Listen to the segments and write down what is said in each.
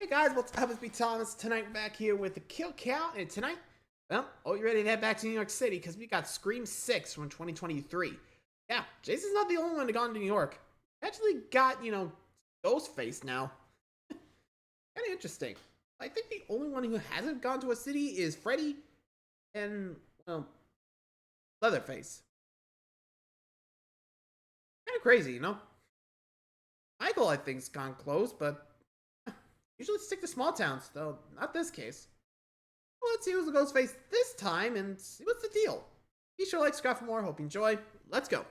Hey guys, what's up? It's me, Thomas. Tonight we're back here with the kill count, and tonight, well, you ready to head back to New York City because we got Scream 6 from 2023. Yeah, Jason's not the only one to go to New York. Actually got, Ghostface now. Kind of interesting. I think the only one who hasn't gone to a city is Freddy and, well, Leatherface. Kind of crazy, Michael, I think's gone close, but usually stick to small towns, though not this case. Well, let's see who's the Ghostface this time and see what's the deal. Be sure to like, subscribe for more. Hope you enjoy. Let's go.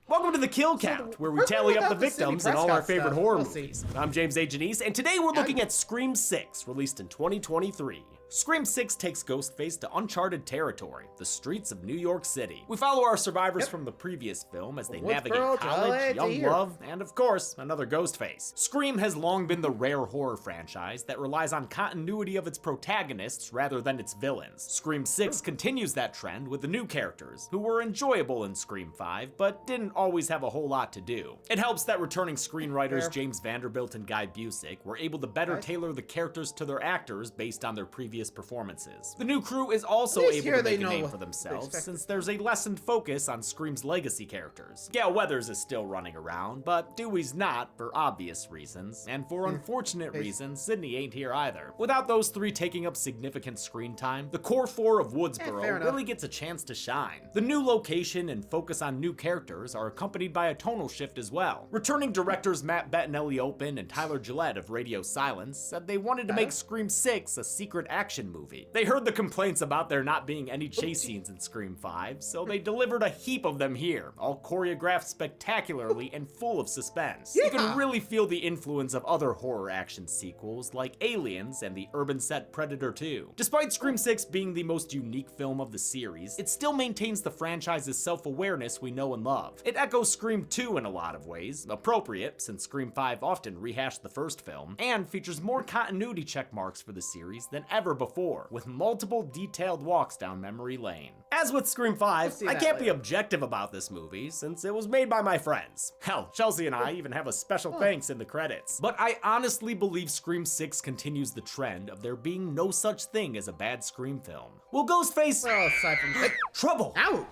Welcome to the Kill Count, where we tally up the victims in all our favorite horror movies. I'm James A. Janice, and today we're looking at Scream 6, released in 2023. Scream 6 takes Ghostface to uncharted territory, the streets of New York City. We follow our survivors from the previous film as they navigate college, young love, and of course, another Ghostface. Scream has long been the rare horror franchise that relies on continuity of its protagonists rather than its villains. Scream 6 continues that trend with the new characters, who were enjoyable in Scream 5, but didn't always have a whole lot to do. It helps that returning screenwriters James Vanderbilt and Guy Busick were able to better tailor the characters to their actors based on their previous performances. The new crew is also able to make a name for themselves since there's a lessened focus on Scream's legacy characters. Gale Weathers is still running around, but Dewey's not for obvious reasons, and for unfortunate reasons, Sydney ain't here either. Without those three taking up significant screen time, the core four of Woodsboro really gets a chance to shine. The new location and focus on new characters are accompanied by a tonal shift as well. Returning directors Matt Bettinelli-Open and Tyler Gillette of Radio Silence said they wanted to make Scream 6 a secret action movie. They heard the complaints about there not being any chase scenes in Scream 5, so they delivered a heap of them here, all choreographed spectacularly and full of suspense. You can really feel the influence of other horror action sequels like Aliens and the urban set Predator 2. Despite Scream 6 being the most unique film of the series, it still maintains the franchise's self-awareness we know and love. It echoes Scream 2 in a lot of ways, appropriate since Scream 5 often rehashed the first film, and features more continuity check marks for the series than ever before, with multiple detailed walks down memory lane. As with Scream 5, I can't be objective about this movie since it was made by my friends. Hell, Chelsea and I even have a special thanks in the credits. But I honestly believe Scream 6 continues the trend of there being no such thing as a bad Scream film. Will Ghostface— Well, aside from trouble! Ow!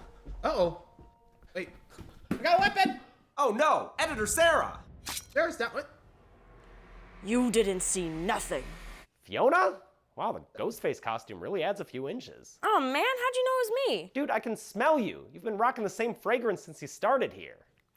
Uh-oh. Wait, I got a weapon! Oh no, Editor Sarah! There's that one. You didn't see nothing. Fiona? Wow, the Ghostface costume really adds a few inches. Oh man, how'd you know it was me? Dude, I can smell you. You've been rocking the same fragrance since you started here.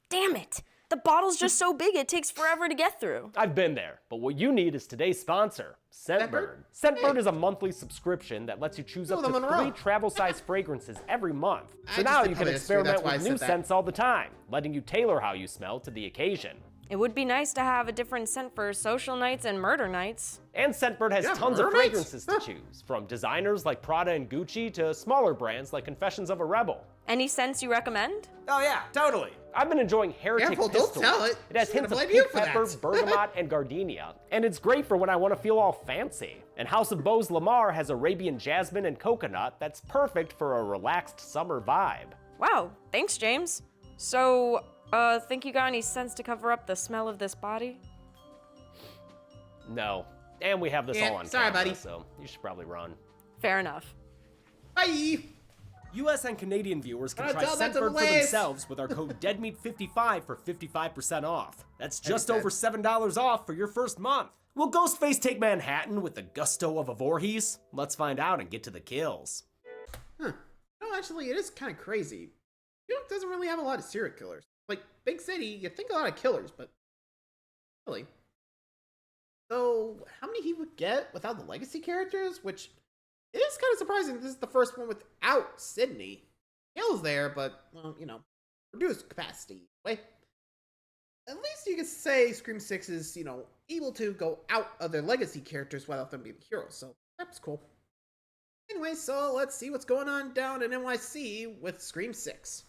Damn it. The bottle's just so big it takes forever to get through. I've been there, but what you need is today's sponsor, Scentbird. Scentbird is a monthly subscription that lets you choose up to 3 travel-size fragrances every month. So now you can experiment with new scents all the time, letting you tailor how you smell to the occasion. It would be nice to have a different scent for social nights and murder nights. And Scentbird has tons of fragrances to choose, from designers like Prada and Gucci to smaller brands like Confessions of a Rebel. Any scents you recommend? Oh yeah, totally. I've been enjoying Heretic Careful, Pistol. don't tell it. It has hints of pink pepper, bergamot, and gardenia. And it's great for when I want to feel all fancy. And House of Bose Lamar has Arabian jasmine and coconut that's perfect for a relaxed summer vibe. Wow, thanks James. So, think you got any scents to cover up the smell of this body? No. And we have this all on sorry, camera, buddy. so you should probably run. Fair enough. Bye! US and Canadian viewers can try tell that to Scentbird for Liz. themselves with our code DEADMEAT55 for 55% off. That's just over $7 off for your first month. Will Ghostface take Manhattan with the gusto of a Voorhees? Let's find out and get to the kills. No, actually, it is kind of crazy. New York doesn't really have a lot of serial killers. Like, big city, you think a lot of killers, but really. So, how many he would get without the legacy characters? Which, it is kind of surprising this is the first one without Sydney. Gale's there, but, well, reduced capacity. Wait. At least you could say Scream 6 is, able to go out of their legacy characters without them being the heroes, so that's cool. Anyway, so let's see what's going on down in NYC with Scream 6.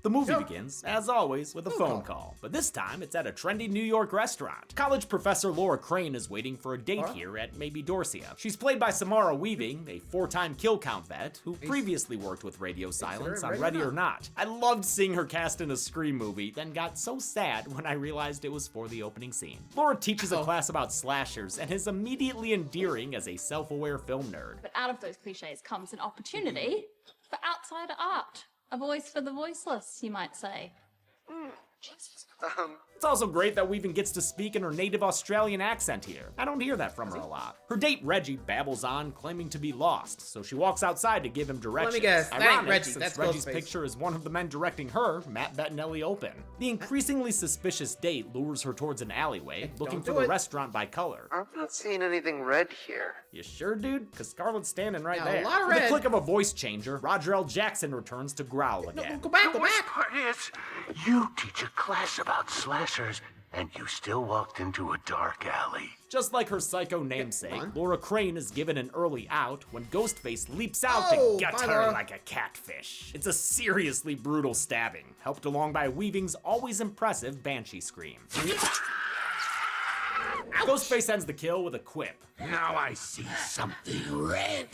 The movie begins, as always, with a phone call, but this time it's at a trendy New York restaurant. College professor Laura Crane is waiting for a date here at Maybe Dorsia. She's played by Samara Weaving, a 4-time kill count vet who previously worked with Radio Silence on Ready or Not. I loved seeing her cast in a Scream movie, then got so sad when I realized it was for the opening scene. Laura teaches a class about slashers and is immediately endearing as a self-aware film nerd. But out of those cliches comes an opportunity for outsider art. A voice for the voiceless, you might say. It's also great that Weaving gets to speak in her native Australian accent here. I don't hear that from her a lot. Her date Reggie babbles on, claiming to be lost, so she walks outside to give him directions. Let me guess, that ain't Reggie, since that's Reggie's Ghostface. picture is one of the men directing her, Matt Bettinelli, open. The increasingly suspicious date lures her towards an alleyway, looking for the restaurant by color. I'm not seeing anything red here. You sure, dude? Because Scarlett's standing right Yeah, there. a lot of With red. a click of a voice changer, Roger L. Jackson returns to growl again. Go back, The go worst back. part is, you teach a class about slashers, and you still walked into a dark alley. Just like her psycho namesake, Laura Crane is given an early out when Ghostface leaps out Oh, to gut bye, her Laura. like a catfish. It's a seriously brutal stabbing, helped along by Weaving's always impressive banshee scream. Ghostface ends the kill with a quip, Now I see something red.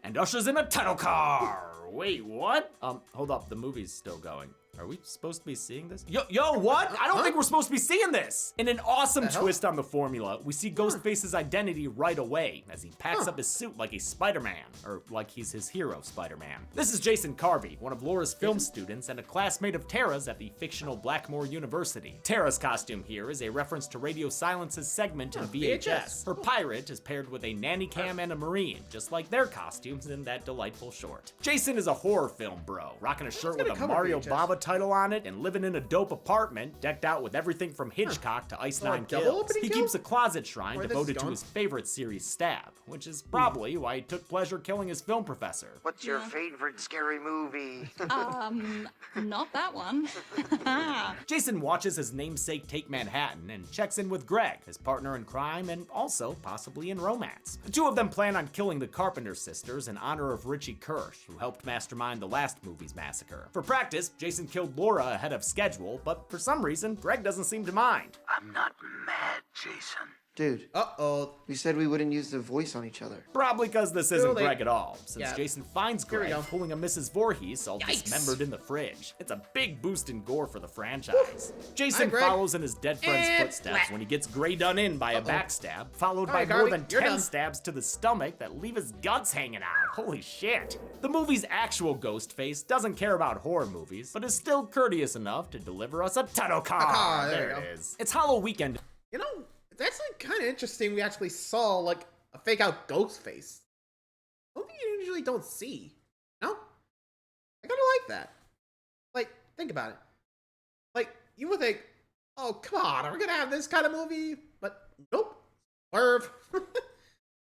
and ushers in a title car. Wait, what? Hold up, the movie's still going. Are we supposed to be seeing this? Yo, what? I don't think we're supposed to be seeing this. In an awesome twist on the formula, we see Ghostface's identity right away as he packs up his suit like a Spider-Man, or like he's his hero, Spider-Man. This is Jason Carvey, one of Laura's film students and a classmate of Tara's at the fictional Blackmore University. Tara's costume here is a reference to Radio Silence's segment in VHS. Her pirate is paired with a nanny cam and a marine, just like their costumes in that delightful short. Jason is a horror film bro, rocking a shirt with a cover Mario VHS. Bava title on it and living in a dope apartment decked out with everything from Hitchcock to Ice Nine double Kills. opening He kill? keeps a closet shrine Where this devoted is to going? his favorite series, Stab, which is probably why he took pleasure killing his film professor. What's your favorite scary movie? Not that one. Jason watches his namesake take Manhattan and checks in with Greg, his partner in crime and also possibly in romance. The two of them plan on killing the Carpenter sisters in honor of Richie Kirsch, who helped mastermind the last movie's massacre. For practice, Jason killed Laura ahead of schedule, but for some reason, Greg doesn't seem to mind. I'm not mad, Jason. Dude, Uh-oh. we said we wouldn't use the voice on each other. Probably because this isn't late. Greg at all, since Yeah. Jason finds Here we Greg go. pulling a Mrs. Voorhees all Yikes. dismembered in the fridge. It's a big boost in gore for the franchise. Jason Hi, Greg. follows in his dead friend's And footsteps whack. when he gets Gray done in by a backstab, followed by right, more Garvey, than you're 10 done. stabs to the stomach that leave his guts hanging out. Holy shit. The movie's actual Ghostface doesn't care about horror movies, but is still courteous enough to deliver us a title card. there There you it go. is. It's Hollow Weekend. You know, it's actually kind of interesting we actually saw, like, a fake out Ghostface. Something you usually don't see. No? I kinda like that. Like, think about it. Like, you would think, oh, come on, are we gonna have this kind of movie? But, nope. Swerve.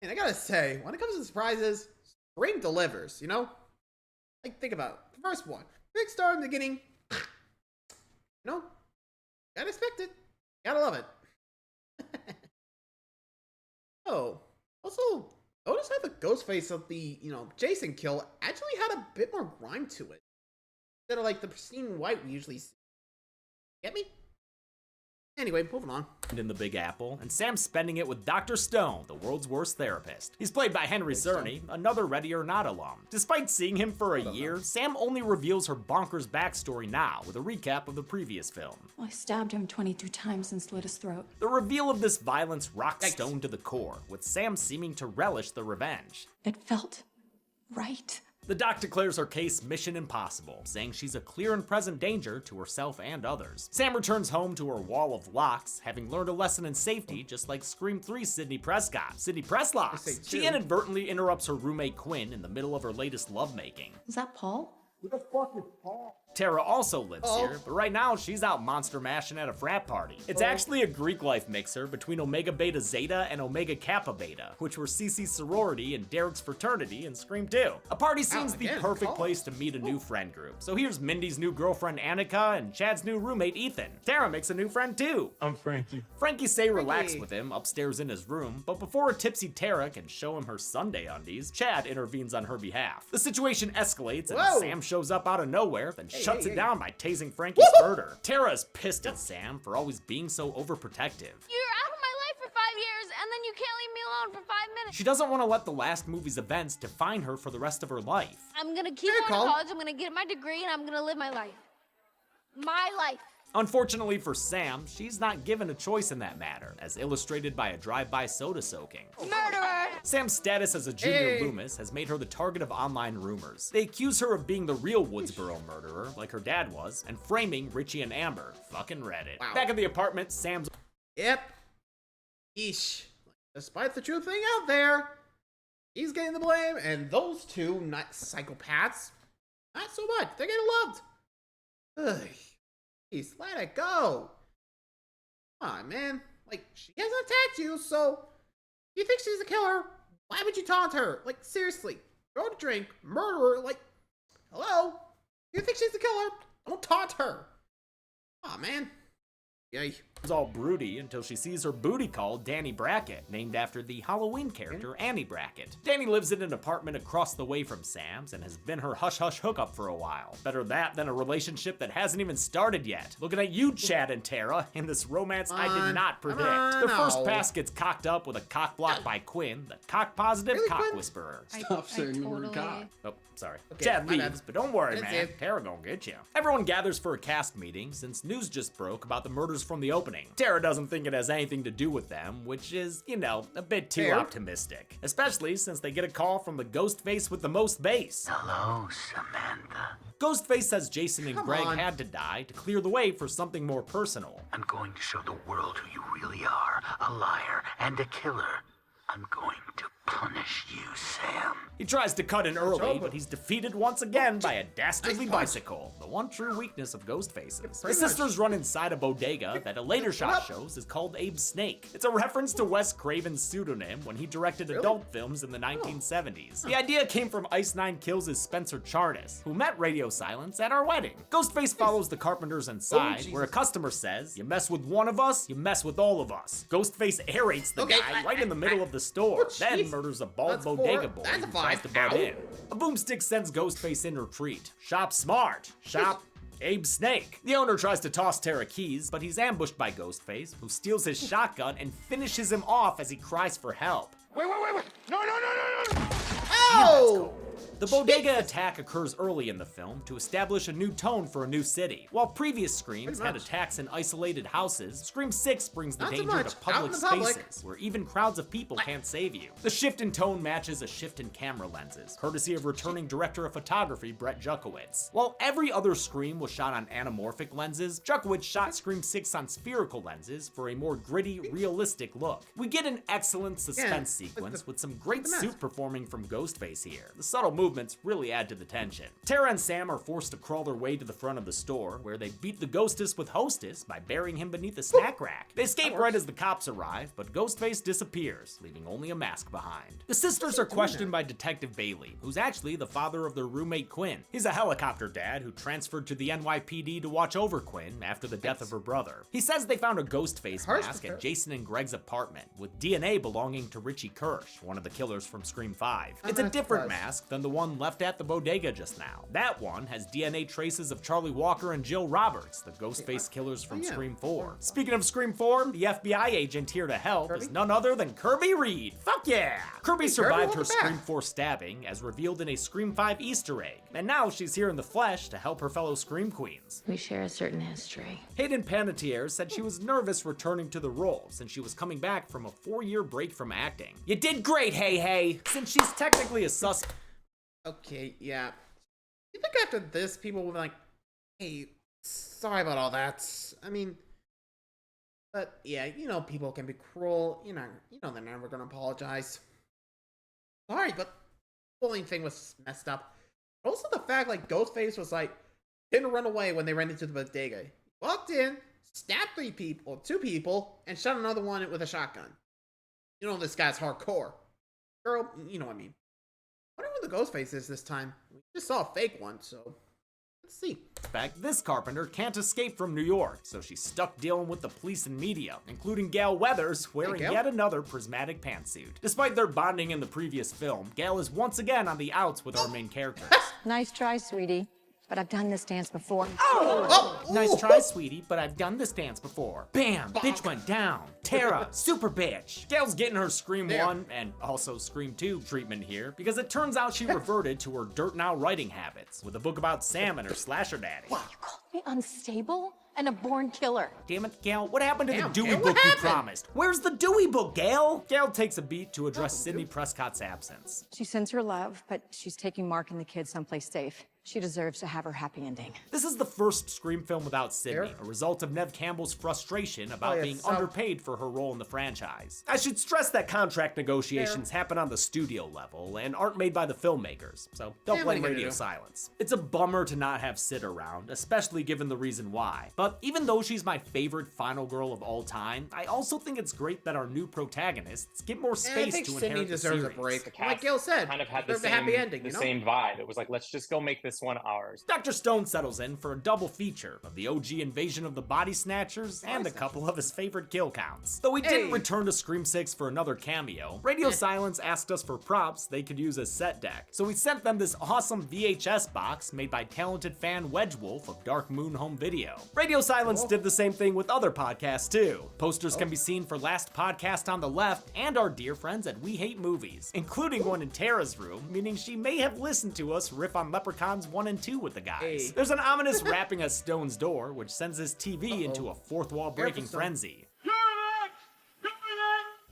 And I gotta say, when it comes to surprises, Scream delivers, you know? Like, think about it. The first one. Big star in the beginning. You know? Gotta expect it. Gotta love it. Oh, also, notice how the Ghostface of the, Jason kill actually had a bit more grime to it. Instead of like the pristine white we usually see. Get me? Anyway, moving on. In the Big Apple, and Sam's spending it with Dr. Stone, the world's worst therapist. He's played by Henry Czerny, another Ready or Not alum. Despite seeing him for a year, Sam only reveals her bonkers backstory now with a recap of the previous film. I stabbed him 22 times and slit his throat. The reveal of this violence rocks Stone to the core, with Sam seeming to relish the revenge. It felt right. The doc declares her case mission impossible, saying she's a clear and present danger to herself and others. Sam returns home to her wall of locks, having learned a lesson in safety just like Scream 3's Sidney Prescott. Sidney Presslocks! She inadvertently interrupts her roommate Quinn in the middle of her latest lovemaking. Is that Paul? Tara also lives here, but right now she's out monster mashing at a frat party. It's actually a Greek life mixer between Omega Beta Zeta and Omega Kappa Beta, which were Cece's sorority and Derek's fraternity in Scream 2. A party seems the perfect place to meet a new friend group. So here's Mindy's new girlfriend Annika and Chad's new roommate Ethan. Tara makes a new friend too. I'm Frankie. Frankie say relax with him upstairs in his room, but before a tipsy Tara can show him her Sunday undies, Chad intervenes on her behalf. The situation escalates and Sam shows up out of nowhere, then shuts it down by tasing Frankie's murder. Tara is pissed at Sam for always being so overprotective. You're out of my life for 5 years, and then you can't leave me alone for 5 minutes. She doesn't want to let the last movie's events define her for the rest of her life. I'm gonna keep going to college, I'm gonna get my degree, and I'm gonna live my life. My life. Unfortunately for Sam, she's not given a choice in that matter, as illustrated by a drive-by soda soaking. Murderer! Sam's status as a junior Loomis has made her the target of online rumors. They accuse her of being the real Woodsboro murderer, like her dad was, and framing Richie and Amber. Fucking Reddit. Wow. Back at the apartment, Sam's... Yep. Eesh. Despite the truth thing out there, he's getting the blame, and those two not psychopaths, not so much. They're getting loved. Ugh. Please, let it go. Come on, man. Like, she hasn't attacked you, so if you think she's a killer, why would you taunt her? Like, seriously. Throw a drink, murder her, like, hello? You think she's the killer? Don't taunt her. Aw, man. Yay. It's all broody until she sees her booty call Danny Brackett, named after the Halloween character Annie Brackett. Danny lives in an apartment across the way from Sam's and has been her hush-hush hookup for a while. Better that than a relationship that hasn't even started yet. Looking at you, Chad and Tara, in this romance I did not predict. The first pass gets cocked up with a cock block by Quinn, the cock-positive cock whisperer. Stop saying the word cock. Oh, sorry. Okay, Chad leaves, but don't worry, man. Tara gonna get you. Everyone gathers for a cast meeting since news just broke about the murders from the opening. Tara doesn't think it has anything to do with them, which is, you know, a bit too optimistic. Especially since they get a call from the Ghostface with the most bass. Hello, Samantha. Ghostface says Jason and Greg had to die to clear the way for something more personal. I'm going to show the world who you really are, a liar and a killer. I'm going to punish you, Sam. He tries to cut in early, but he's defeated once again by a dastardly bicycle, the one true weakness of Ghostface's. The sisters run inside a bodega that a later shot shows is called Abe's Snake. It's a reference to Wes Craven's pseudonym when he directed adult films in the 1970s. The idea came from Ice Nine Kills' Spencer Charnas, who met Radio Silence at our wedding. Ghostface follows the Carpenters inside, where a customer says, "You mess with one of us, you mess with all of us." Ghostface aerates the guy right in the middle of the store, then murders a bald bodega boy who tries to butt in. A boomstick sends Ghostface in retreat. Shop smart. Shop Abe's Snake. The owner tries to toss Tara keys, but he's ambushed by Ghostface, who steals his shotgun and finishes him off as he cries for help. Wait. No. Oh! The bodega attack occurs early in the film to establish a new tone for a new city. While previous Screams had attacks in isolated houses, Scream 6 brings the danger to public spaces, where even crowds of people can't save you. The shift in tone matches a shift in camera lenses, courtesy of returning director of photography Brett Jukowitz. While every other Scream was shot on anamorphic lenses, Jukowitz shot Scream 6 on spherical lenses for a more gritty, realistic look. We get an excellent suspense sequence with some great suit performing from Ghostface here. The subtle movements really add to the tension. Tara and Sam are forced to crawl their way to the front of the store, where they beat the Ghostess with Hostess by burying him beneath a snack rack. They escape right as the cops arrive, but Ghostface disappears, leaving only a mask behind. The sisters are questioned by Detective Bailey, who's actually the father of their roommate Quinn. He's a helicopter dad who transferred to the NYPD to watch over Quinn after the death of her brother. He says they found a Ghostface mask at Jason and Greg's apartment, with DNA belonging to Richie Kirsch, one of the killers from Scream 5. It's a different mask than the one left at the bodega just now. That one has DNA traces of Charlie Walker and Jill Roberts, the Ghostface killers from Scream 4. Speaking of Scream 4, the FBI agent here to help is none other than Kirby Reed. Fuck yeah! Kirby survived her Scream 4 stabbing, as revealed in a Scream 5 Easter egg, and now she's here in the flesh to help her fellow Scream Queens. We share a certain history. Hayden Panettiere said she was nervous returning to the role since she was coming back from a 4-year break from acting. You did great, hey! Since she's technically a suspect. Okay, yeah. You think after this, people will be like, "Hey, sorry about all that." I mean, but yeah, you know, people can be cruel. You know, they're never gonna apologize. Sorry, but the bullying thing was messed up. Also, the fact like Ghostface was like didn't run away when they ran into the bodega. He walked in, stabbed 2 people, and shot another one with a shotgun. You know, this guy's hardcore. Girl, you know what I mean. I wonder who the Ghostface is this time. We just saw a fake one, so let's see. This Carpenter can't escape from New York, so she's stuck dealing with the police and media, including Gale Weathers wearing yet another prismatic pantsuit. Despite their bonding in the previous film, Gale is once again on the outs with our main characters. Nice try, sweetie. but I've done this dance before. Nice try, sweetie, but I've done this dance before. Bam! Bitch went down. Tara, super bitch. Gale's getting her Scream 1 and also Scream 2 treatment here because it turns out she reverted to her dirt now writing habits with a book about Sam and her slasher daddy. You called me unstable and a born killer. Damn it, Gale, what happened to the Dewey book you promised? Where's the Dewey book, Gale? Gale takes a beat to address Sidney Prescott's absence. She sends her love, but she's taking Mark and the kids someplace safe. She deserves to have her happy ending. This is the first Scream film without Sidney, a result of Neve Campbell's frustration about being underpaid for her role in the franchise. I should stress that contract negotiations happen on the studio level and aren't made by the filmmakers, so don't blame radio silence. It's a bummer to not have Sid around, especially given the reason why. But even though she's my favorite final girl of all time, I also think it's great that our new protagonists get more space to inherit the series. A break. Like Gale said, kind of had the happy ending, the same vibe. It was like, let's just go make this one ours. Dr. Stone settles in for a double feature of the OG invasion of the Body Snatchers and a couple of his favorite kill counts. Though he didn't return to Scream 6 for another cameo, Radio Silence asked us for props they could use as set deck, so we sent them this awesome VHS box made by talented fan Wedgewolf of Dark Moon Home Video. Radio Silence did the same thing with other podcasts too. Posters can be seen for Last Podcast on the Left and our dear friends at We Hate Movies, including one in Tara's room, meaning she may have listened to us riff on Leprechauns 1 and 2 with the guys. There's an ominous rapping at Stone's door, which sends his TV into a fourth wall breaking frenzy.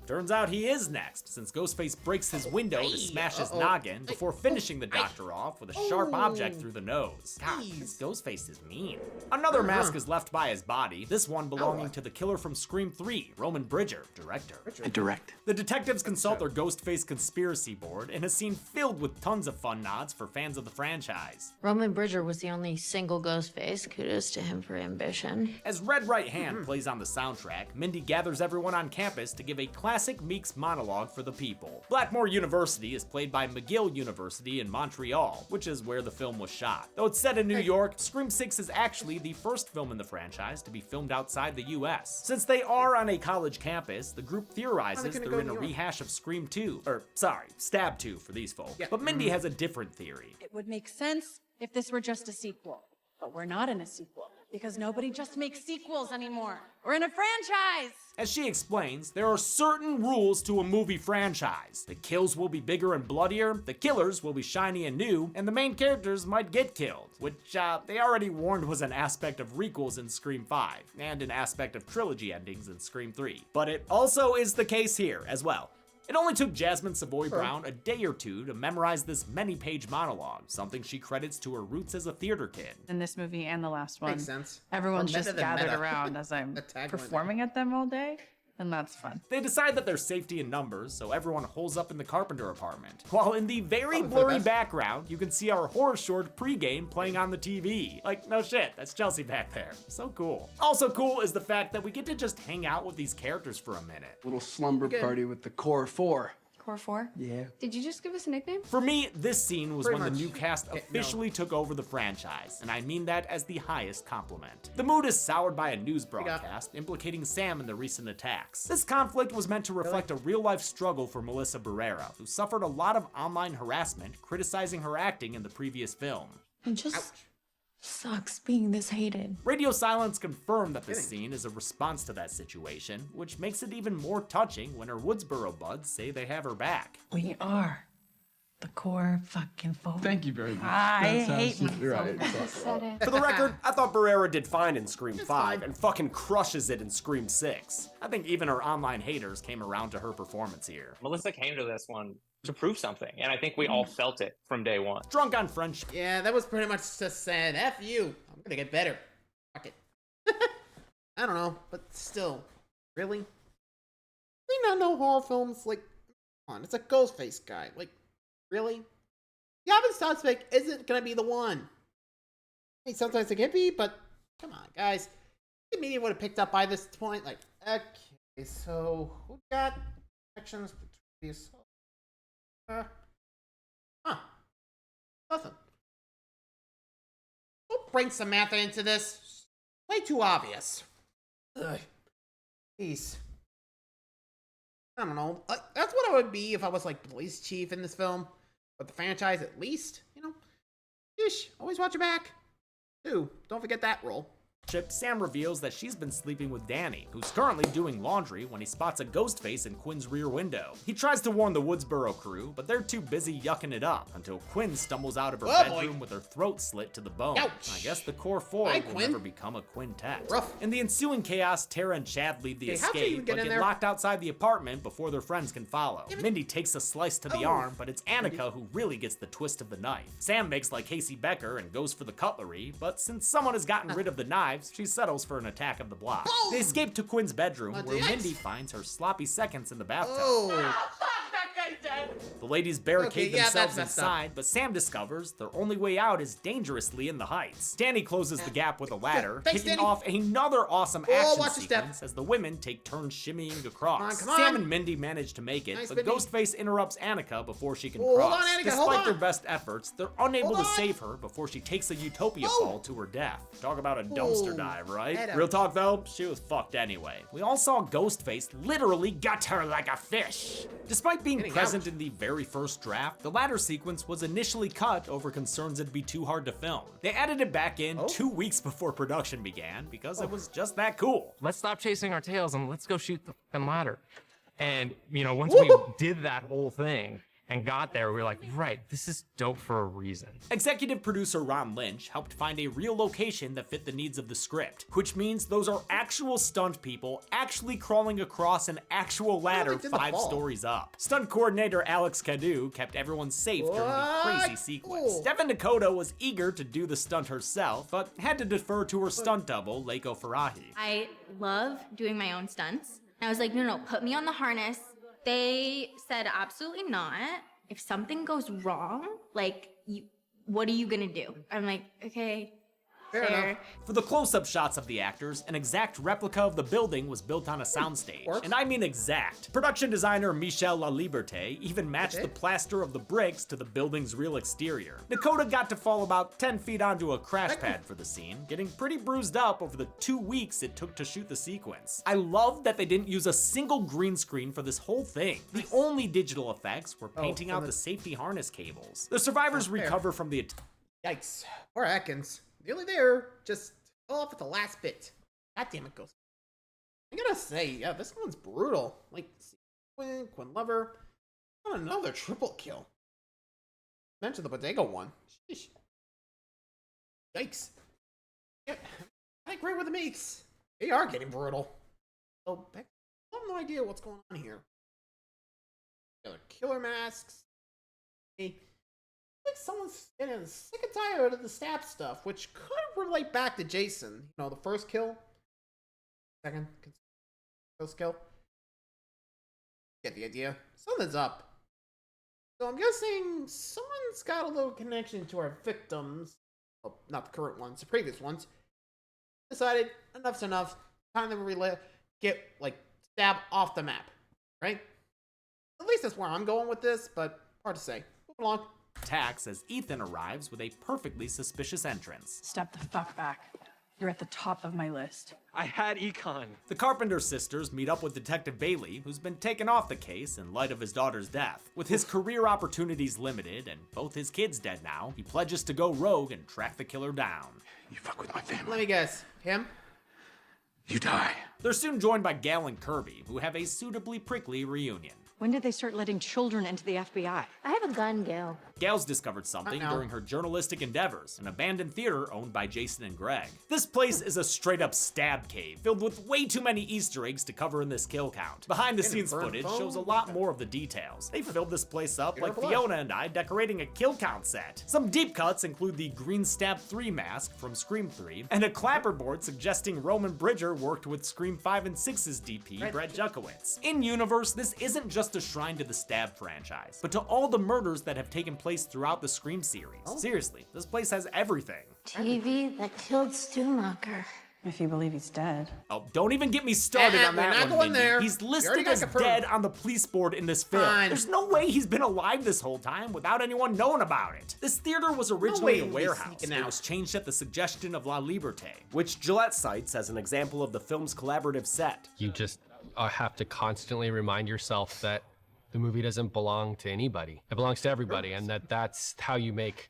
Turns out he is next, since Ghostface breaks his window to smash his noggin before finishing the doctor off with a sharp object through the nose. God, this Ghostface is mean. Another mask is left by his body, this one belonging to the killer from Scream 3, Roman Bridger, director. I direct. The detectives consult their Ghostface conspiracy board in a scene filled with tons of fun nods for fans of the franchise. Roman Bridger was the only single Ghostface. Kudos to him for ambition. As Red Right Hand plays on the soundtrack, Mindy gathers everyone on campus to give a classic Meeks monologue for the people. Blackmore University is played by McGill University in Montreal, which is where the film was shot. Though it's set in New York, Scream 6 is actually the first film in the franchise to be filmed outside the US. Since they are on a college campus, the group theorizes they're in a rehash of Scream 2, or sorry, Stab 2 for these folks. But Mindy has a different theory. It would make sense if this were just a sequel, but we're not in a sequel because nobody just makes sequels anymore. We're in a franchise. As she explains, there are certain rules to a movie franchise. The kills will be bigger and bloodier, the killers will be shiny and new, and the main characters might get killed, which they already warned was an aspect of requels in Scream 5, and an aspect of trilogy endings in Scream 3. But it also is the case here as well. It only took Jasmine Savoy Brown a day or two to memorize this many-page monologue, something she credits to her roots as a theater kid. In this movie and the last one, Makes sense. everyone's just gathered around as I'm performing at them all day, and that's fun. They decide that there's safety in numbers, so everyone holes up in the Carpenter apartment. While in the very blurry background, you can see our horror short pregame playing on the TV. Like, no shit, that's Chelsea back there. So cool. Also cool is the fact that we get to just hang out with these characters for a minute. Little slumber party with the Core 4. Core 4? Yeah. Did you just give us a nickname? For me, this scene was when the new cast officially took over the franchise, and I mean that as the highest compliment. The mood is soured by a news broadcast implicating Sam in the recent attacks. This conflict was meant to reflect a real-life struggle for Melissa Barrera, who suffered a lot of online harassment criticizing her acting in the previous film. It just sucks being this hated. Radio Silence confirmed that this scene is a response to that situation, which makes it even more touching when her Woodsboro buds say they have her back. We are the Core fucking 4. Thank you very much. I hate myself. Right. For the record, I thought Barrera did fine in Scream 5 and fucking crushes it in Scream 6. I think even her online haters came around to her performance here. Melissa came to this one to prove something, and I think we all felt it from day one. Drunk on friendship. Yeah, that was pretty much just saying, F you, I'm gonna get better. Fuck it. I don't know, but still, really? We not know horror films, like, come on, it's a Ghostface guy, like, really? Gavin Suspect isn't gonna be the one. I mean, sometimes it can be, but come on, guys. The media would have picked up by this point, like, okay, so who got connections between these? Nothing. Don't bring Samantha into this. Way too obvious. Ugh. Jeez. I don't know. That's what I would be if I was like police chief in this film. But the franchise, at least, you know. Ish. Always watch your back. Two, don't forget that role. Sam reveals that she's been sleeping with Danny, who's currently doing laundry when he spots a Ghostface in Quinn's rear window. He tries to warn the Woodsboro crew, but they're too busy yucking it up until Quinn stumbles out of her bedroom with her throat slit to the bone. Ouch. I guess the core 4 will never become a quintet. Rough. In the ensuing chaos, Tara and Chad lead the escape, but get locked outside the apartment before their friends can follow. Mindy takes a slice to the arm, but it's Annika who really gets the twist of the knife. Sam makes like Casey Becker and goes for the cutlery, but since someone has gotten rid of the knives, she settles for an attack of the block. They escape to Quinn's bedroom, where Mindy finds her sloppy seconds in the bathtub. The ladies barricade themselves inside, but Sam discovers their only way out is dangerously in the heights. Danny closes the gap with a ladder, kicking off another awesome action sequence as the women take turns shimmying across. Sam and Mindy manage to make it, but Ghostface interrupts Annika before she can cross. Despite their best efforts, they're unable to save her before she takes a Utopia fall to her death. Talk about a dumpster dive, right? Real talk though, she was fucked anyway. We all saw Ghostface literally gut her like a fish. Despite being present in the very first draft, the ladder sequence was initially cut over concerns it'd be too hard to film. They added it back in 2 weeks before production began because it was just that cool. Let's stop chasing our tails and let's go shoot the fucking ladder. And, you know, once we did that whole thing and got there, we were like, right, this is dope for a reason. Executive producer Ron Lynch helped find a real location that fit the needs of the script, which means those are actual stunt people actually crawling across an actual ladder 5 stories up. Stunt coordinator Alex Cadu kept everyone safe during the crazy sequence. Stefan Dakota was eager to do the stunt herself, but had to defer to her stunt double, Leiko Farahi. I love doing my own stunts. And I was like, no, put me on the harness. They said absolutely not. If something goes wrong, like, what are you gonna do? I'm like, okay, fair. For the close-up shots of the actors, an exact replica of the building was built on a soundstage. And I mean exact. Production designer Michel Laliberté even matched the plaster of the bricks to the building's real exterior. Dakota got to fall about 10 feet onto a crash pad for the scene, getting pretty bruised up over the 2 weeks it took to shoot the sequence. I love that they didn't use a single green screen for this whole thing. The only digital effects were painting out the safety harness cables. The survivors recover from the Yikes. Poor Atkins. Nearly there, just fell off at the last bit. God damn it, Ghost. I gotta say, yeah, this one's brutal. Like, Quinn Lover, not another triple kill. Mention the bodega one. Sheesh. Yikes. Yeah, I agree with the mates. They are getting brutal. So, I have no idea what's going on here. Killer masks. Like someone's getting sick and tired of the stab stuff, which could relate back to Jason. You know, the first kill, second kill. Get the idea. Something's up. So I'm guessing someone's got a little connection to our victims. Well, not the current ones, the previous ones. Decided enough's enough. Time to get like stab off the map, right? At least that's where I'm going with this, but hard to say. Move along. Attacks as Ethan arrives with a perfectly suspicious entrance. Step the fuck back. You're at the top of my list. I had econ. The Carpenter sisters meet up with Detective Bailey, who's been taken off the case in light of his daughter's death. With his career opportunities limited and both his kids dead now, he pledges to go rogue and track the killer down. You fuck with my family. Let me guess. Him? You die. They're soon joined by Gale and Kirby, who have a suitably prickly reunion. When did they start letting children into the FBI? I have a gun, Gale. Gale's discovered something during her journalistic endeavors, an abandoned theater owned by Jason and Greg. This place is a straight-up stab cave, filled with way too many Easter eggs to cover in this kill count. Behind-the-scenes footage shows a lot more of the details. They filled this place up like Fiona and I decorating a kill count set. Some deep cuts include the Green Stab 3 mask from Scream 3, and a clapperboard suggesting Roman Bridger worked with Scream 5 and 6's DP, Brett Jukowitz. In-universe, this isn't just a shrine to the Stab franchise, but to all the murders that have taken place throughout the Scream series. Seriously, this place has everything. TV that killed Stumacher. If you believe he's dead. Oh, don't even get me started on that one, Mindy. There. He's listed as dead on the police board in this film. There's no way he's been alive this whole time without anyone knowing about it. This theater was originally a warehouse. It was changed at the suggestion of La Liberté, which Gillette cites as an example of the film's collaborative set. You just have to constantly remind yourself that the movie doesn't belong to anybody. It belongs to everybody, and that's how you make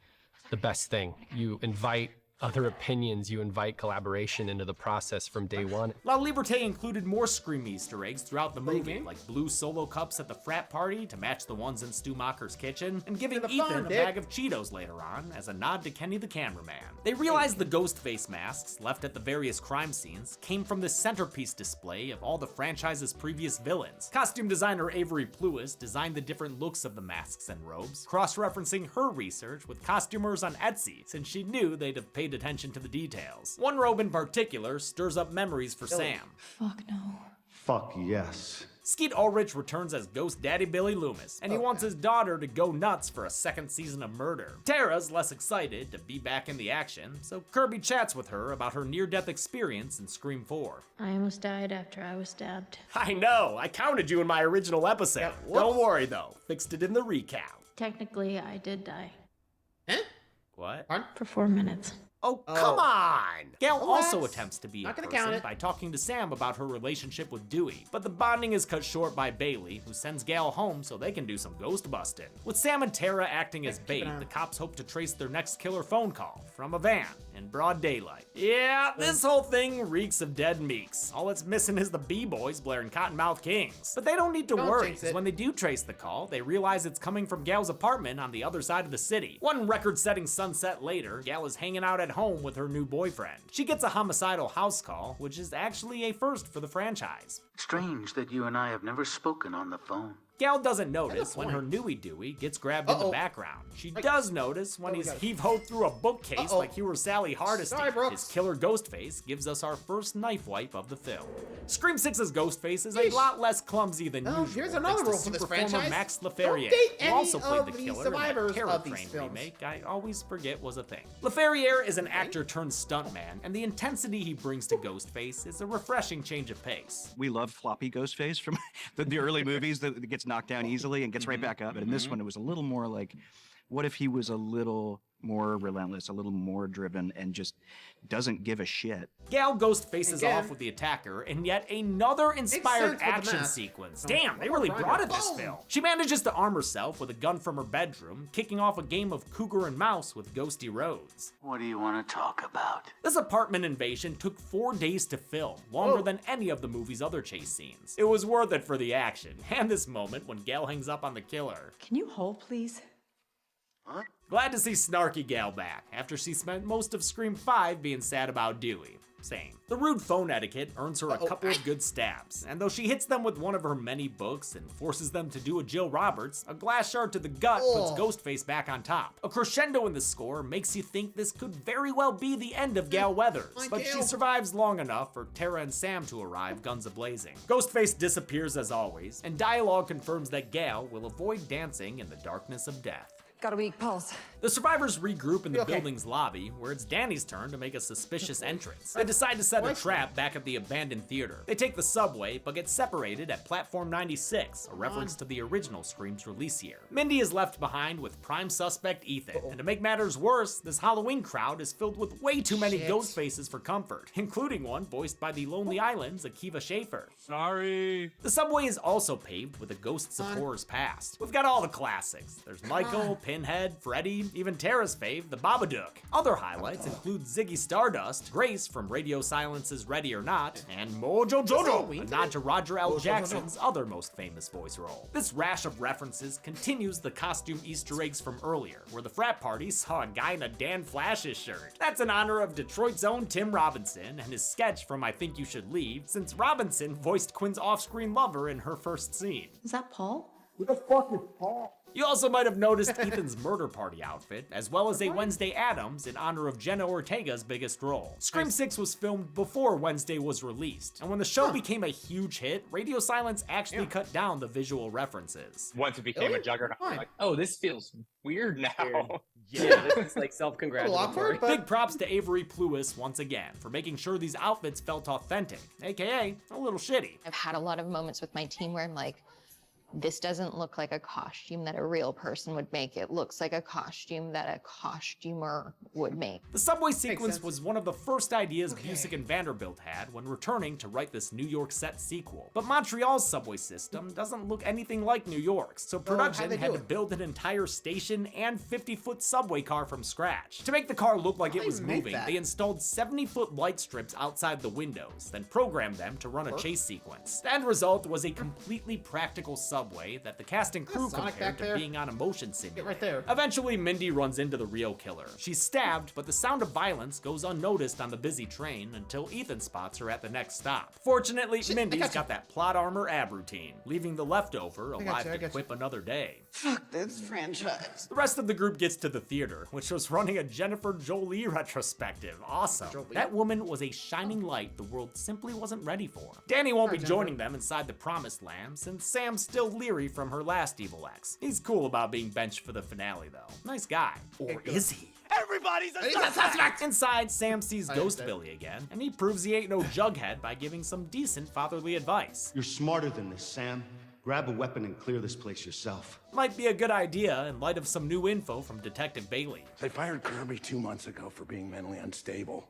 the best thing. You invite other opinions, you invite collaboration into the process from day one. La Liberté included more Scream Easter eggs throughout the movie, like blue Solo cups at the frat party to match the ones in Stu Macher's kitchen, and giving Ethan a bag of Cheetos later on as a nod to Kenny the cameraman. They realized the Ghostface masks left at the various crime scenes came from the centerpiece display of all the franchise's previous villains. Costume designer Avery Plewis designed the different looks of the masks and robes, cross-referencing her research with costumers on Etsy, since she knew they'd have paid attention to the details. One robe in particular stirs up memories for Sam. Fuck no. Fuck yes. Skeet Ulrich returns as Ghost Daddy Billy Loomis, and he wants his daughter to go nuts for a second season of Murder. Tara's less excited to be back in the action, so Kirby chats with her about her near-death experience in Scream 4. I almost died after I was stabbed. I know, I counted you in my original episode. Don't worry though, fixed it in the recount. Technically, I did die. What? For 4 minutes. Oh, come on! Gale Relax. also attempts to be a Not gonna count person it. by talking to Sam about her relationship with Dewey, but the bonding is cut short by Bailey, who sends Gale home so they can do some ghost busting. With Sam and Tara acting as bait, the cops hope to trace their next killer phone call from a van in broad daylight. Yeah, this whole thing reeks of dead meeks. All it's missing is the B-boys blaring Cottonmouth Kings. But they don't need to worry, jinx because it. when they do trace the call, they realize it's coming from Gale's apartment on the other side of the city. One record-setting sunset later, Gale is hanging out at home with her new boyfriend. She gets a homicidal house call, which is actually a first for the franchise. Strange that you and I have never spoken on the phone. Gale doesn't notice when her newy Dewey gets grabbed in the background. She does notice when he's heave-hoed through a bookcase like you were Sally Hardesty. His killer Ghostface gives us our first knife wipe of the film. Scream 6's Ghostface is a lot less clumsy than usual. Here's another rule for this Superformer franchise. Max Don't Leferrier, date who any also played of the the killer in survivors that Terror of these Train films. remake I always forget was a thing. Leferrier is an actor turned stuntman, and the intensity he brings to Ghostface is a refreshing change of pace. We loved floppy Ghostface from the early movies that gets knocked down easily and gets right back up. But in this one, it was a little more like, what if he was a little more relentless, a little more driven, and just doesn't give a shit? Gale ghost faces Again. off with the attacker in yet another inspired sense with the action mask. sequence. Oh, Damn, they what a really rhyme. brought it this Boom. film. She manages to arm herself with a gun from her bedroom, kicking off a game of Cougar and Mouse with Ghosty Rhodes. What do you want to talk about? This apartment invasion took 4 days to film, longer than any of the movie's other chase scenes. It was worth it for the action, and this moment when Gale hangs up on the killer. Can you hold, please? What? Glad to see snarky Gale back, after she spent most of Scream 5 being sad about Dewey. Same. The rude phone etiquette earns her a couple of good stabs, and though she hits them with one of her many books and forces them to do a Jill Roberts, a glass shard to the gut puts Ghostface back on top. A crescendo in the score makes you think this could very well be the end of Gale Weathers, but she survives long enough for Tara and Sam to arrive guns a-blazing. Ghostface disappears as always, and dialogue confirms that Gale will avoid dancing in the darkness of death. Got a weak pulse. The survivors regroup in the building's lobby, where it's Danny's turn to make a suspicious entrance. They decide to set a trap back at the abandoned theater. They take the subway, but get separated at platform 96, a reference to the original Scream's release year. Mindy is left behind with prime suspect Ethan, and to make matters worse, this Halloween crowd is filled with way too many ghost faces for comfort, including one voiced by the Lonely Island's Akiva Schaffer. Sorry. The subway is also paved with the ghosts of horror's past. We've got all the classics. There's Michael, Pinhead, Freddy, even Tara's fave, the Babadook. Other highlights include Ziggy Stardust, Grace from Radio Silence's Ready or Not, and Mojo Jojo, a nod to Roger L. Jackson's other most famous voice role. This rash of references continues the costume Easter eggs from earlier, where the frat party saw a guy in a Dan Flash's shirt. That's in honor of Detroit's own Tim Robinson and his sketch from I Think You Should Leave, since Robinson voiced Quinn's off-screen lover in her first scene. Is that Paul? Who the fuck is Paul? You also might have noticed Ethan's murder party outfit, as well as a Wednesday Addams in honor of Jenna Ortega's biggest role. Scream 6 was filmed before Wednesday was released, and when the show became a huge hit, Radio Silence actually cut down the visual references. Once it became a juggernaut, I'm like, oh, this feels weird now. Yeah, this is like self-congratulatory. Big props to Avery Plewis once again for making sure these outfits felt authentic, aka a little shitty. I've had a lot of moments with my team where I'm like, This doesn't look like a costume that a real person would make. It looks like a costume that a costumer would make. The subway sequence was one of the first ideas Busick and Vanderbilt had when returning to write this New York set sequel. But Montreal's subway system doesn't look anything like New York's, so production had to build an entire station and 50-foot subway car from scratch. To make the car look like it was moving, they installed 70-foot light strips outside the windows, then programmed them to run a chase sequence. The end result was a completely practical subway that the cast and crew compared to being on a motion simulator. Right there. Eventually, Mindy runs into the real killer. She's stabbed, but the sound of violence goes unnoticed on the busy train until Ethan spots her at the next stop. Fortunately, Mindy's got that plot armor ab routine, leaving the leftover alive to quip another day. Fuck this franchise. The rest of the group gets to the theater, which was running a Jennifer Jolie retrospective. Awesome. That woman was a shining light the world simply wasn't ready for. Danny won't be joining them inside the Promised Land, since Sam's still leery from her last evil ex. He's cool about being benched for the finale, though. Nice guy. Or is he? Everybody's a suspect! Inside, Sam sees Ghost Billy again, and he proves he ain't no jughead by giving some decent fatherly advice. You're smarter than this, Sam. Grab a weapon and clear this place yourself. Might be a good idea in light of some new info from Detective Bailey. They fired Kirby 2 months ago for being mentally unstable.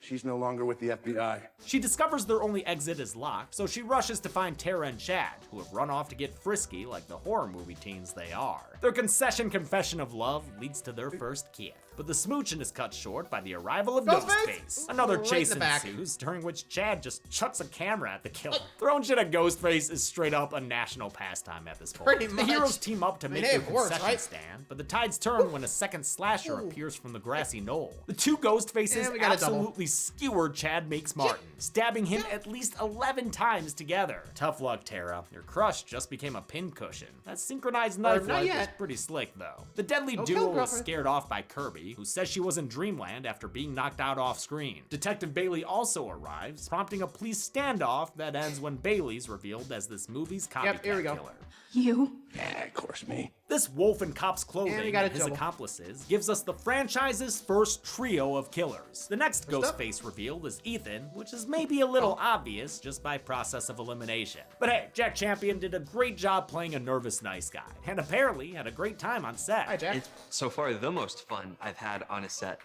She's no longer with the FBI. She discovers their only exit is locked, so she rushes to find Tara and Chad, who have run off to get frisky like the horror movie teens they are. Their concession confession of love leads to their first kiss, but the smooching is cut short by the arrival of Ghostface. Another chase ensues, during which Chad just chucks a camera at the killer. Throwing shit at Ghostface is straight up a national pastime at this point. Pretty The much. heroes team up to make their concession right? stand, but the tides turn when a second slasher appears from the grassy knoll. The two Ghostfaces we got a double. absolutely skewered Chad Makes Martin, stabbing him at least 11 times together. Tough luck, Tara. Your crush just became a pincushion. That synchronized knife not wipe is yet. pretty slick, though. The deadly Okay, duo is girlfriend. scared off by Kirby, who says she was in Dreamland after being knocked out off screen. Detective Bailey also arrives, prompting a police standoff that ends when Bailey's revealed as this movie's copycat here we go. killer. You? Yeah, of course, me. This wolf in cop's And clothing we and, got a his double. accomplices gives us the franchise's first trio of killers. The next First up. Ghostface revealed is Ethan, which is maybe a little obvious just by process of elimination. But hey, Jack Champion did a great job playing a nervous nice guy, and apparently had a great time on set. Hi, Jack. It's so far the most fun I've had on a set.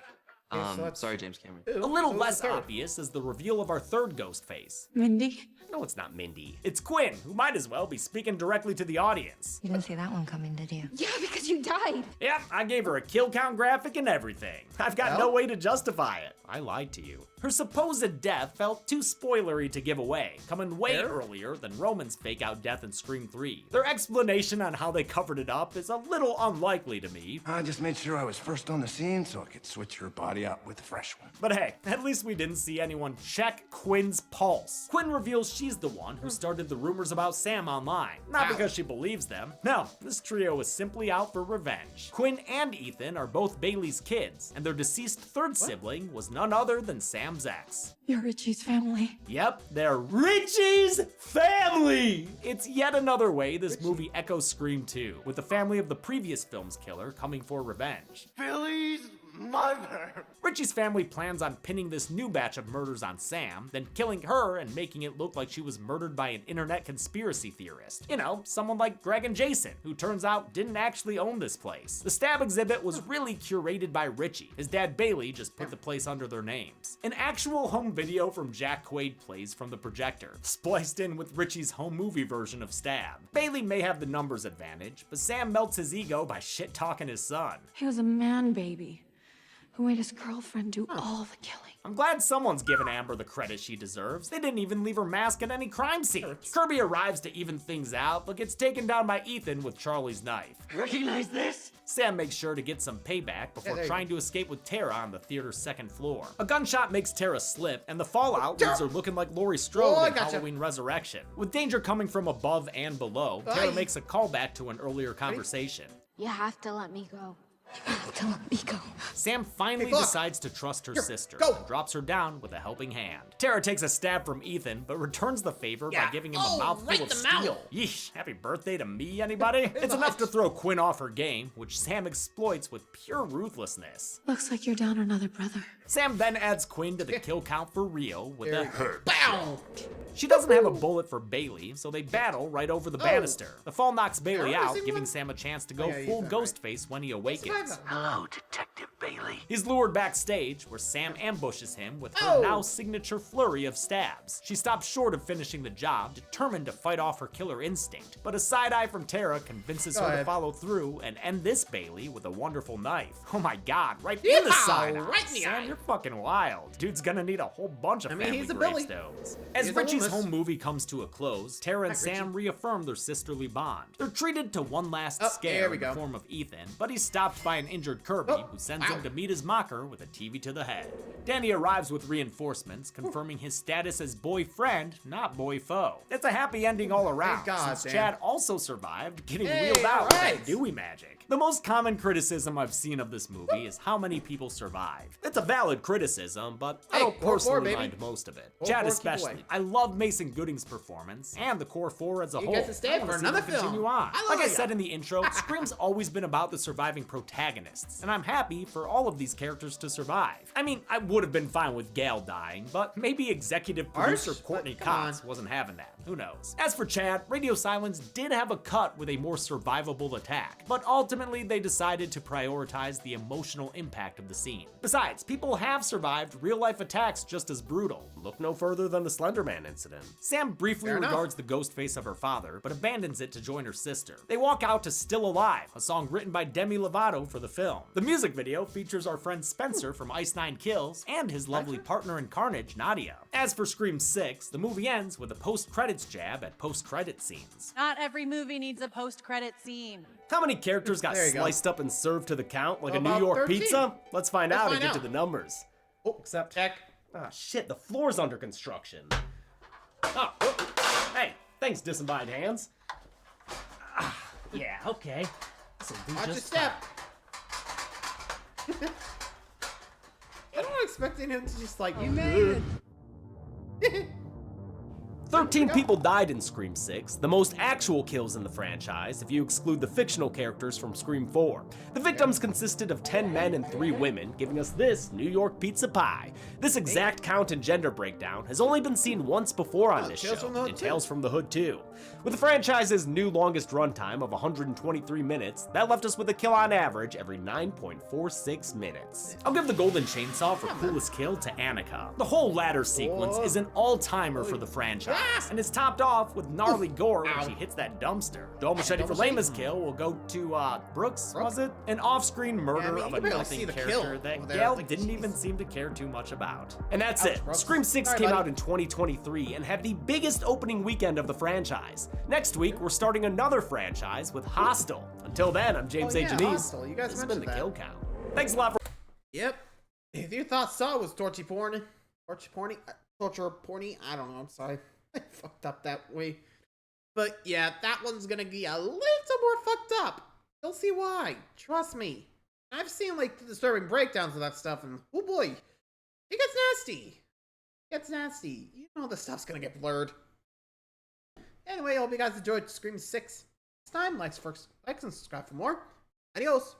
Sorry, James Cameron. A little less obvious is the reveal of our third Ghostface. Mindy? No, it's not Mindy. It's Quinn, who might as well be speaking directly to the audience. You didn't see that one coming, did you? Yeah, because you died. Yep, I gave her a kill count graphic and everything. I've got no way to justify it. I lied to you. Her supposed death felt too spoilery to give away, coming way earlier than Roman's fake out death in Scream 3. Their explanation on how they covered it up is a little unlikely to me. I just made sure I was first on the scene so I could switch her body out with a fresh one. But hey, at least we didn't see anyone check Quinn's pulse. Quinn reveals she's the one who started the rumors about Sam online. Not because she believes them. No, this trio is simply out for revenge. Quinn and Ethan are both Bailey's kids, and their deceased third sibling was none other than Sam's ex. You're Richie's family. Yep, they're Richie's family! It's yet another way this movie echoes Scream 2, with the family of the previous film's killer coming for revenge. Billy's mother. Richie's family plans on pinning this new batch of murders on Sam, then killing her and making it look like she was murdered by an internet conspiracy theorist. You know, someone like Greg and Jason, who turns out didn't actually own this place. The stab exhibit was really curated by Richie. His dad Bailey just put the place under their names. An actual home video from Jack Quaid plays from the projector, spliced in with Richie's home movie version of Stab. Bailey may have the numbers advantage, but Sam melts his ego by shit-talking his son. He was a man baby who made his girlfriend do all the killing. I'm glad someone's given Amber the credit she deserves. They didn't even leave her mask at any crime scene. Kirby arrives to even things out, but gets taken down by Ethan with Charlie's knife. Recognize this? Sam makes sure to get some payback before there you trying to escape with Tara on the theater's second floor. A gunshot makes Tara slip, and the fallout leaves her looking like Laurie Strode in Halloween Resurrection. With danger coming from above and below, Tara makes a callback to an earlier conversation. You have to let me go. Sam finally decides to trust her sister and drops her down with a helping hand. Tara takes a stab from Ethan, but returns the favor by giving him a mouthful of steel. Yeesh, happy birthday to me, anybody? It's enough to throw Quinn off her game, which Sam exploits with pure ruthlessness. Looks like you're down another brother. Sam then adds Quinn to the kill count for real with a BAM! She doesn't have a bullet for Bailey, so they battle right over the banister. The fall knocks Bailey out, giving Sam a chance to go full Ghostface when he awakens. Hello, Detective Bailey. He's lured backstage, where Sam ambushes him with her now signature flurry of stabs. She stops short of finishing the job, determined to fight off her killer instinct, but a side-eye from Tara convinces her to follow through and end this Bailey with a wonderful knife. Oh my god, right in the side eye. Right in the Sam, eye. you're fucking wild. Dude's gonna need a whole bunch of family gravestones. As Richie's home movie comes to a close, Tara and Sam reaffirm their sisterly bond. They're treated to one last scare in the form of Ethan, but he's stopped by an injured Kirby, who sends him to meet his mocker with a TV to the head. Danny arrives with reinforcements, confirming his status as boyfriend, not boy foe. It's a happy ending all around, since Chad also survived, getting wheeled out with that Dewey magic. The most common criticism I've seen of this movie is how many people survive. It's a valid criticism, but I don't personally mind most of it. Chad especially. I love Mason Gooding's performance, and the core four as a whole. Gets to stay for another film. Continue on. Like I said in the intro, Scream's always been about the surviving protagonists, and I'm happy for all of these characters to survive. I mean, I would have been fine with Gale dying, but maybe executive producer Courtney Cox wasn't having that. Who knows? As for Chad, Radio Silence did have a cut with a more survivable attack, but ultimately they decided to prioritize the emotional impact of the scene. Besides, people have survived real-life attacks just as brutal. Look no further than the Slender Man incident. Sam briefly regards the ghost face of her father, but abandons it to join her sister. They walk out to Still Alive, a song written by Demi Lovato for the film. The music video features our friend Spencer from Ice 9 Kills and his lovely partner in Carnage, Nadia. As for Scream 6, the movie ends with a post-credits jab at post-credit scenes. Not every movie needs a post-credit scene. How many characters got sliced up and served to the count like a New York pizza? Let's find out and get to the numbers. Oh, except Ah, shit, the floor's under construction. Oh, hey, thanks, disembodied hands. Yeah, okay. Watch your step. I'm not expecting him to just like, you made it. 13 people died in Scream 6, the most actual kills in the franchise if you exclude the fictional characters from Scream 4. The victims consisted of 10 men and 3 women, giving us this New York pizza pie. This exact count and gender breakdown has only been seen once before on this show, in Tales from the Hood 2. With the franchise's new longest runtime of 123 minutes, that left us with a kill on average every 9.46 minutes. I'll give the Golden Chainsaw for coolest kill to Annika. The whole ladder sequence is an all-timer for the franchise. And it's topped off with gnarly gore when she hits that dumpster. Dual Machete for Lama's kill will go to, Brooks, was it? An off-screen murder of a nothing character that Gale didn't even seem to care too much about. And that's it. Scream 6 came out in 2023 and had the biggest opening weekend of the franchise. Next week, we're starting another franchise with Hostel. Until then, I'm James A. Janice. You guys This has been the mentioned Kill Count. Thanks a lot for... Yep. If you thought Saw was torture porny, I don't know, I'm sorry. I fucked up that way. But yeah, that one's gonna be a little more fucked up. You'll see why. Trust me. I've seen like the disturbing breakdowns of that stuff, and oh boy, it gets nasty. It gets nasty. You know the stuff's gonna get blurred. Anyway, I hope you guys enjoyed Scream 6. Next time, like and subscribe for more. Adios.